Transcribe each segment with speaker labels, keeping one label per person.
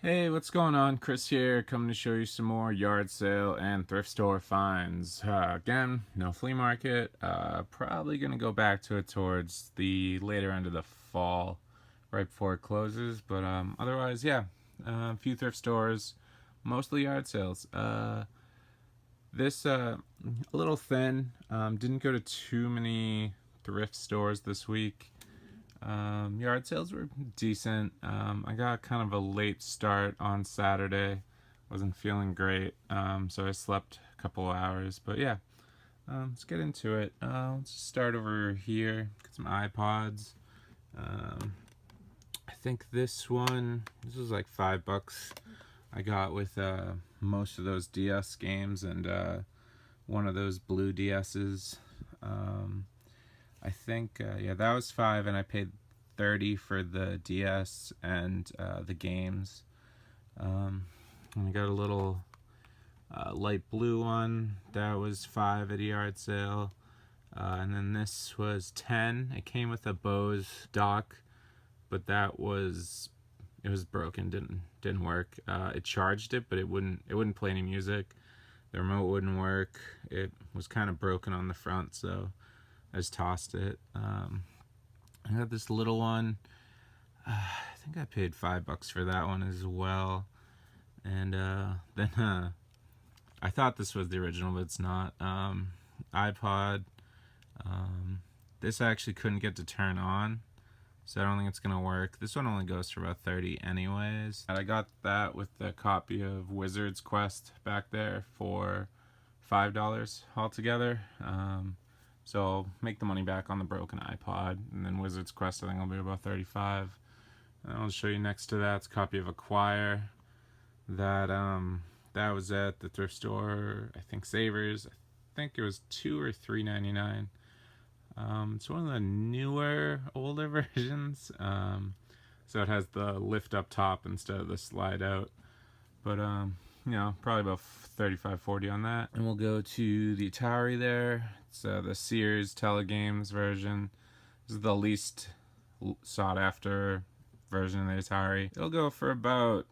Speaker 1: Hey, what's going on? Chris here, coming to show you some more yard sale and thrift store finds. Again, no flea market. Probably gonna go back to it towards the later end of the fall, right before it closes. But otherwise, yeah, a few thrift stores, mostly yard sales. This a little thin. Didn't go to too many thrift stores this week. Yard sales were decent. I got kind of a late start on Saturday. Wasn't feeling great, so I slept a couple of hours. But yeah, let's get into it. Let's start over here. Get some iPods. I think this was like $5. I got with most of those DS games and one of those blue DS's. I think, yeah, that was $5, and I paid $30 for the DS and the games. And I got a little light blue one that was $5 at a yard sale. And then this was $10. It came with a Bose dock, but it was broken. Didn't work. It charged it, but it wouldn't play any music. The remote wouldn't work. It was kind of broken on the front, so I just tossed it. I got this little one. I think I paid $5 for that one as well. And then I thought this was the original, but it's not. iPod. This I actually couldn't get to turn on, so I don't think it's gonna work. This one only goes for about $30 anyways. And I got that with the copy of Wizard's Quest back there for $5 altogether. So I'll make the money back on the broken iPod, and then Wizard's Quest I think will be about $35. And I'll show you next to that, it's a copy of Acquire that was at the thrift store, I think Sears. I think it was $2 or $3.99. It's one of the newer, older versions. So it has the lift up top instead of the slide out. But you know, probably about $35-$40 on that. And we'll go to the Atari there. It's the Sears tele-games version. This is the least sought after version of the Atari. It'll go for about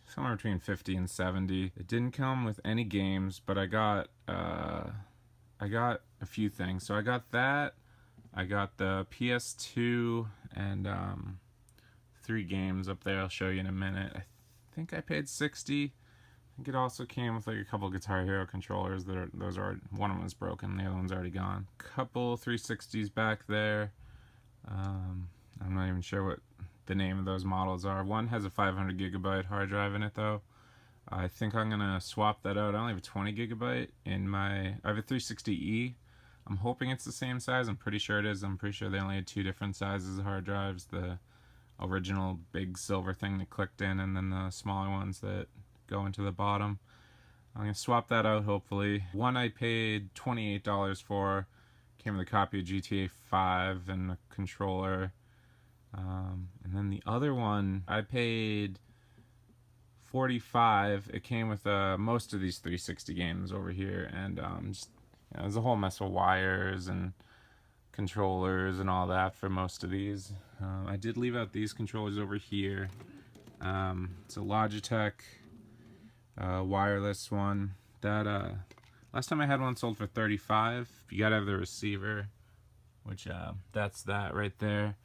Speaker 1: somewhere between $50 and $70. It didn't come with any games, but I got a few things. So I got that. I got the PS2 and 3 games up there. I'll show you in a minute. I think I paid $60. I think it also came with like a couple Guitar Hero controllers one of them was broken, the other one's already gone. Couple 360s back there. I'm not even sure what the name of those models are. One has a 500 gigabyte hard drive in it though. I think I'm gonna swap that out. I only have a 20 gigabyte in I have a 360E. I'm hoping it's the same size. I'm pretty sure it is. I'm pretty sure they only had 2 different sizes of hard drives. The original big silver thing that clicked in, and then the smaller ones that go into the bottom. I'm gonna swap that out hopefully. One I paid $28 for. Came with a copy of GTA 5 and a controller. And then the other one I paid $45. It came with most of these 360 games over here, and just, you know, there's a whole mess of wires and controllers and all that for most of these. I did leave out these controllers over here. It's a Logitech wireless one. That last time I had one sold for $35. You gotta have the receiver, which that's that right there.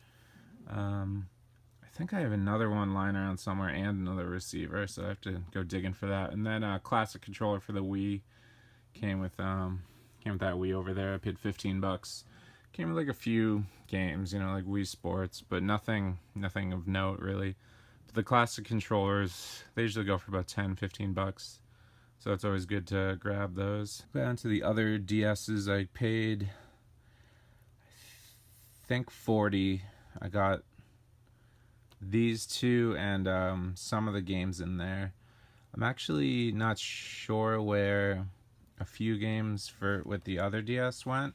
Speaker 1: I think I have another one lying around somewhere and another receiver, so I have to go digging for that. And then a classic controller for the Wii came with that Wii over there. I paid $15. Came with like a few games, you know, like Wii Sports, but nothing of note really. But the classic controllers, they usually go for about $10-15. So it's always good to grab those. Down to the other DS's, I paid I think $40. I got these two and some of the games in there. I'm actually not sure where a few games with the other DS went.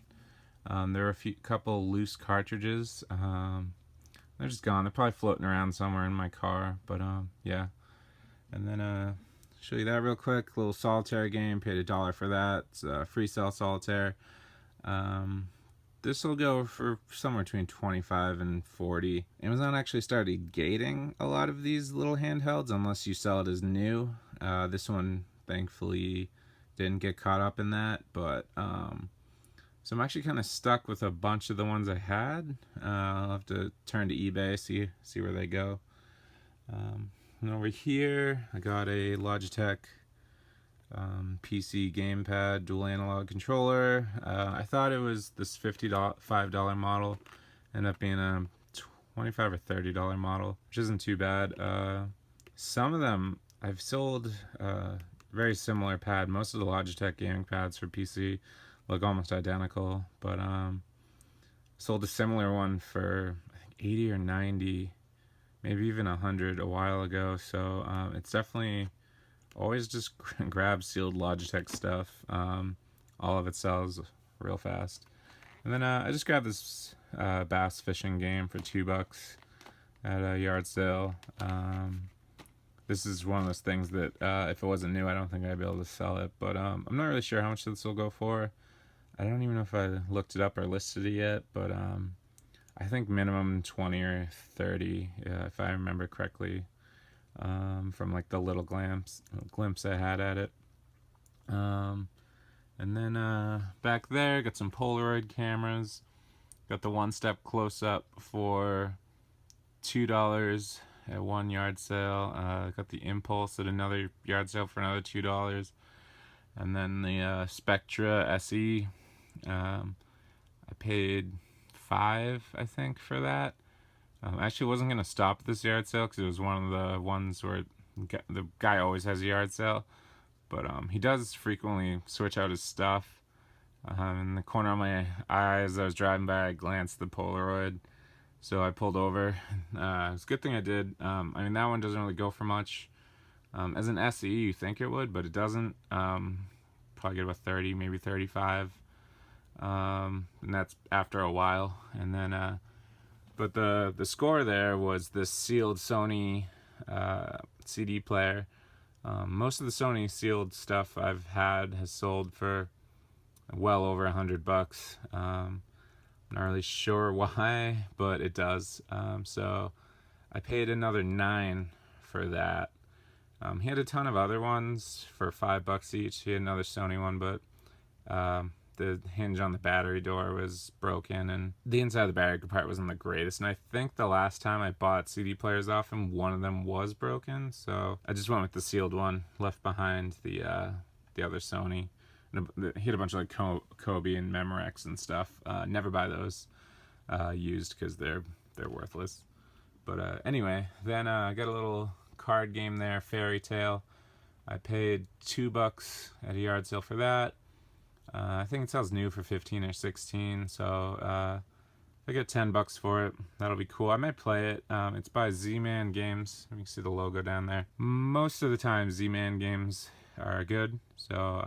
Speaker 1: There were a couple loose cartridges. They're just gone. They're probably floating around somewhere in my car. But yeah. And then show you that real quick. Little solitaire game. Paid $1 for that. It's free cell solitaire. this will go for somewhere between 25 and 40. Amazon actually started gating a lot of these little handhelds unless you sell it as new. This one thankfully didn't get caught up in that, but so I'm actually kind of stuck with a bunch of the ones I had. I'll have to turn to eBay, see where they go. And over here I got a Logitech PC gamepad dual analog controller. I thought it was this $55 model. Ended up being a $25 or $30 model, which isn't too bad. Some of them I've sold very similar pad. Most of the Logitech gaming pads for PC look almost identical, but sold a similar one for I think 80 or 90, maybe even 100 a while ago. So it's definitely always just grab sealed Logitech stuff. All of it sells real fast. And then I just grabbed this bass fishing game for $2 at a yard sale. This is one of those things that if it wasn't new, I don't think I'd be able to sell it. But I'm not really sure how much this will go for. I don't even know if I looked it up or listed it yet. But I think minimum 20 or 30, if I remember correctly. From like the little glimpse I had at it. And then back there, got some Polaroid cameras. Got the one step close up for $2 at one yard sale. Got the Impulse at another yard sale for another $2. And then the Spectra SE. I paid $5, I think, for that. Actually wasn't going to stop at this yard sale because it was one of the ones where the guy always has a yard sale. But he does frequently switch out his stuff. In the corner of my eye as I was driving by, I glanced at the Polaroid. So I pulled over. It's a good thing I did. I mean, that one doesn't really go for much. As an SE, you think it would, but it doesn't. Probably get about 30, maybe 35. And that's after a while. And then... But the score there was this sealed Sony CD player. Most of the Sony sealed stuff I've had has sold for well over $100. I'm not really sure why, but it does. So I paid another $9 for that. He had a ton of other ones for $5 each. He had another Sony one, but the hinge on the battery door was broken, and the inside of the battery part wasn't the greatest. And I think the last time I bought CD players off him, one of them was broken. So I just went with the sealed one, left behind the other Sony. And he had a bunch of like Kobe and Memorex and stuff. Never buy those used because they're worthless. But anyway, then I got a little card game there, Fairy Tale. I paid $2 at a yard sale for that. I think it sells new for 15 or 16, so I get $10 for it. That'll be cool. I might play it. It's by Z-Man Games. You can see the logo down there. Most of the time, Z-Man Games are good, so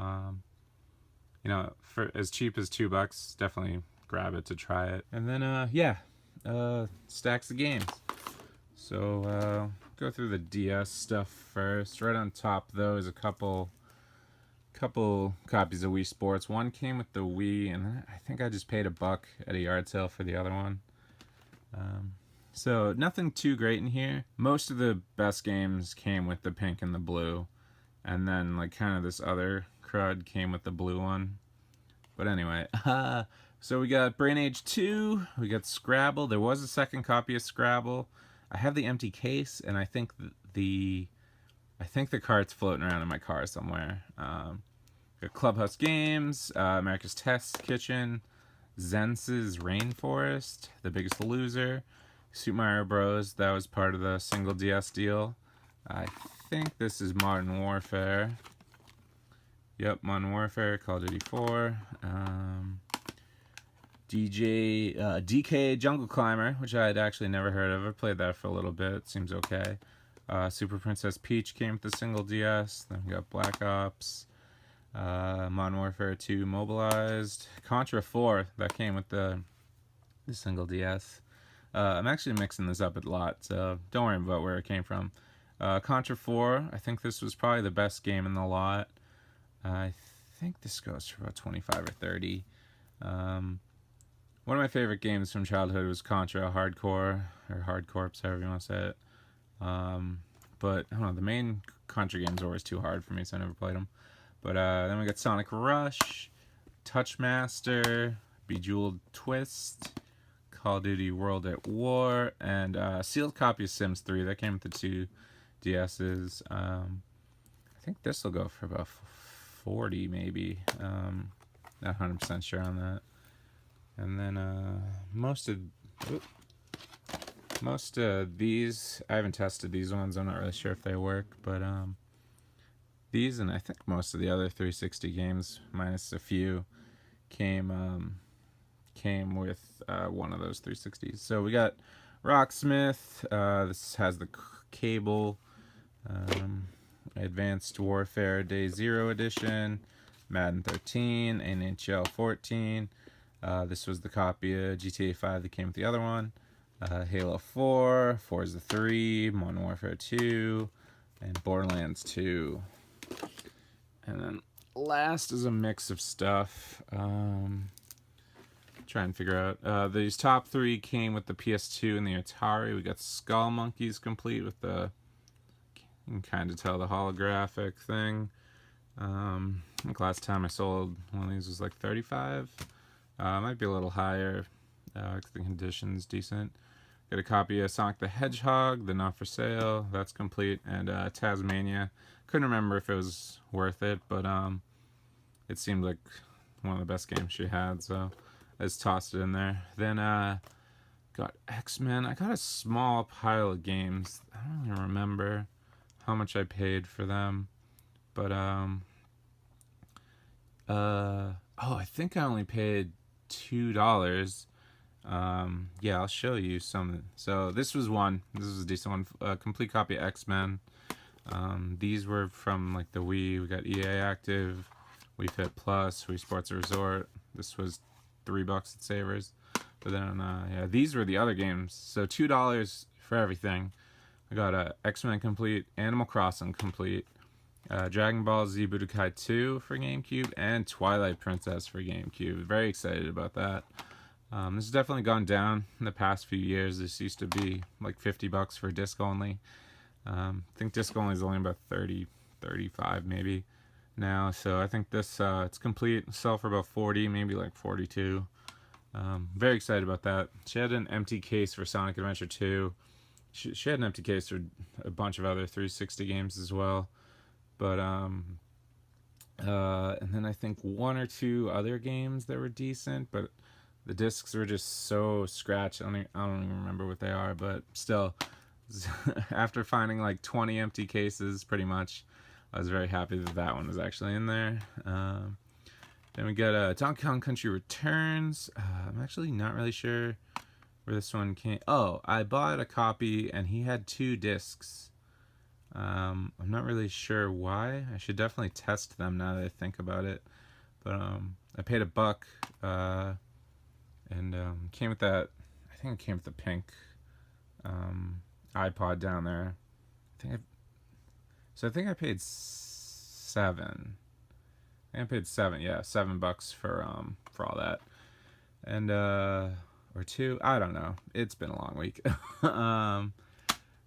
Speaker 1: you know, for as cheap as $2, definitely grab it to try it. And then stacks of games. So go through the DS stuff first. Right on top though is a couple copies of Wii Sports. One came with the Wii, and I think I just paid $1 at a yard sale for the other one. So nothing too great in here. Most of the best games came with the pink and the blue, and then like kind of this other crud came with the blue one. But anyway, so we got Brain Age 2, we got Scrabble. There was a second copy of Scrabble. I have the empty case, and I think the cart's floating around in my car somewhere. Got Clubhouse Games, America's Test Kitchen, Zence's Rainforest, The Biggest Loser, Super Mario Bros. That was part of the single DS deal. I think this is Modern Warfare. Yep, Modern Warfare, Call of Duty 4. DK Jungle Climber, which I had actually never heard of. I played that for a little bit. It seems okay. Super Princess Peach came with the single DS. Then we got Black Ops. Modern Warfare 2 Mobilized. Contra 4, that came with the single DS. I'm actually mixing this up a lot, so don't worry about where it came from. Contra 4, I think this was probably the best game in the lot. I think this goes for about 25 or 30. One of my favorite games from childhood was Contra, Hardcore, or Hardcorps, however you want to say it. But I don't know, the main Contra games are always too hard for me, so I never played them. But then we got Sonic Rush, Touchmaster, Bejeweled Twist, Call of Duty World at War, and a sealed copy of Sims 3. That came with the 2 DS's. I think this will go for about 40 maybe. Not 100% sure on that. And then most of these, I haven't tested these ones. I'm not really sure if they work, but these and I think most of the other 360 games, minus a few, came with one of those 360s. So we got RockSmith. This has the cable. Advanced Warfare Day 0 Edition, Madden 13, NHL 14. This was the copy of GTA 5 that came with the other one. Halo 4, Forza 3, Modern Warfare 2, and Borderlands 2. And then last is a mix of stuff. Try and figure out. These top 3 came with the PS2 and the Atari. We got Skull Monkeys complete with the, you can kind of tell the holographic thing. I think last time I sold one of these was like 35. Might be a little higher. The condition's decent. Got a copy of Sonic the Hedgehog, the Not For Sale. That's complete. And Tasmania. Couldn't remember if it was worth it, but it seemed like one of the best games she had, so I just tossed it in there. Then got X-Men. I got a small pile of games. I don't even remember how much I paid for them, but I think I only paid $2. Yeah, I'll show you some. So this was one. This is a decent one. A complete copy of X-Men. These were from like the Wii. We got EA Active, Wii Fit Plus, Wii Sports Resort. This was $3 at Savers. But then yeah, these were the other games. So $2 for everything. I got X-Men complete, Animal Crossing complete, Dragon Ball Z Budokai 2 for GameCube, and Twilight Princess for GameCube. Very excited about that. This has definitely gone down in the past few years. This used to be like $50 for disc only. I think disc only is only about 30, 35 maybe now. So I think this it's complete. Sell for about 40, maybe like 42. Very excited about that. She had an empty case for Sonic Adventure 2. She had an empty case for a bunch of other 360 games as well. But and then I think 1 or 2 other games that were decent, but the discs were just so scratched. I don't even remember what they are, but still, after finding like 20 empty cases, pretty much, I was very happy that that one was actually in there. Then we got Donkey Kong Country Returns. I'm actually not really sure where this one came. Oh, I bought a copy and he had 2 discs. I'm not really sure why. I should definitely test them now that I think about it. But I paid $1. And came with that. I think it came with the pink iPod down there. I think I paid 7. I think I paid 7. Yeah, $7 for all that. And or 2. I don't know. It's been a long week.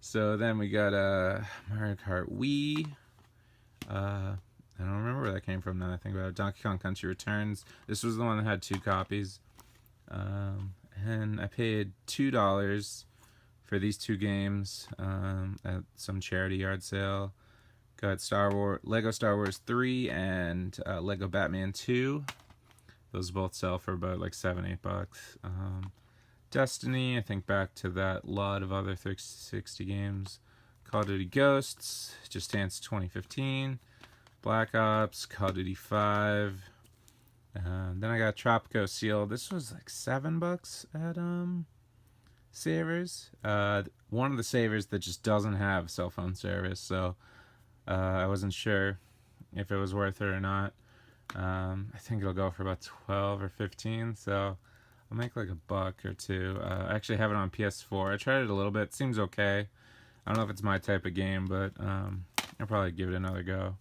Speaker 1: So then we got Mario Kart Wii. I don't remember where that came from now that I think about it. Donkey Kong Country Returns. This was the one that had 2 copies. And I paid $2 for these 2 games at some charity yard sale. Got Lego Star Wars 3 and Lego Batman 2. Those both sell for about like $7, $8. Destiny, I think back to that lot of other 360 games. Call of Duty Ghosts, Just Dance 2015. Black Ops, Call of Duty 5. Then I got Tropico sealed. This was like $7 at Savers. One of the Savers that just doesn't have cell phone service, so I wasn't sure if it was worth it or not. I think it'll go for about 12 or 15, so I'll make like $1 or $2. I actually have it on PS4. I tried it a little bit. Seems okay. I don't know if it's my type of game, but I'll probably give it another go.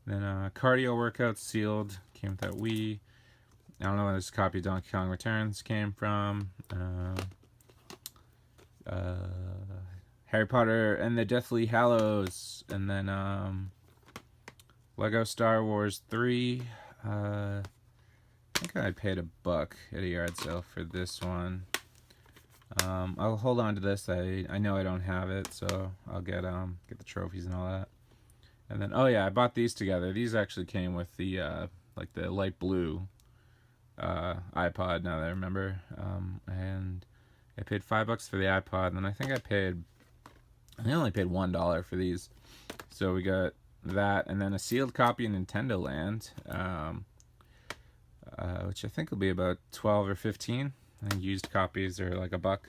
Speaker 1: Then cardio workouts sealed. Came with that Wii. I don't know where this copy of Donkey Kong Returns came from. Harry Potter and the Deathly Hallows, and then Lego Star Wars 3. I think I paid $1 at a yard sale for this one. I'll hold on to this. I know I don't have it, so I'll get the trophies and all that. And then, oh yeah, I bought these together. These actually came with the like the light blue iPod, now that I remember. And I paid $5 for the iPod, and then I think I only paid $1 for these. So we got that, and then a sealed copy of Nintendoland, which I think will be about 12 or 15. I think used copies are like $1.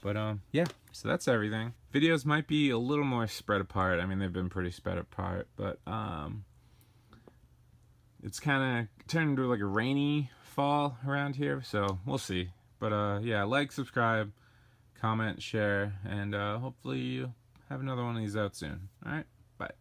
Speaker 1: But yeah, so that's everything. Videos might be a little more spread apart. I mean, they've been pretty spread apart, but it's kind of turned into like a rainy fall around here, so we'll see. But yeah, like, subscribe, comment, share, and hopefully you have another one of these out soon. All right, bye.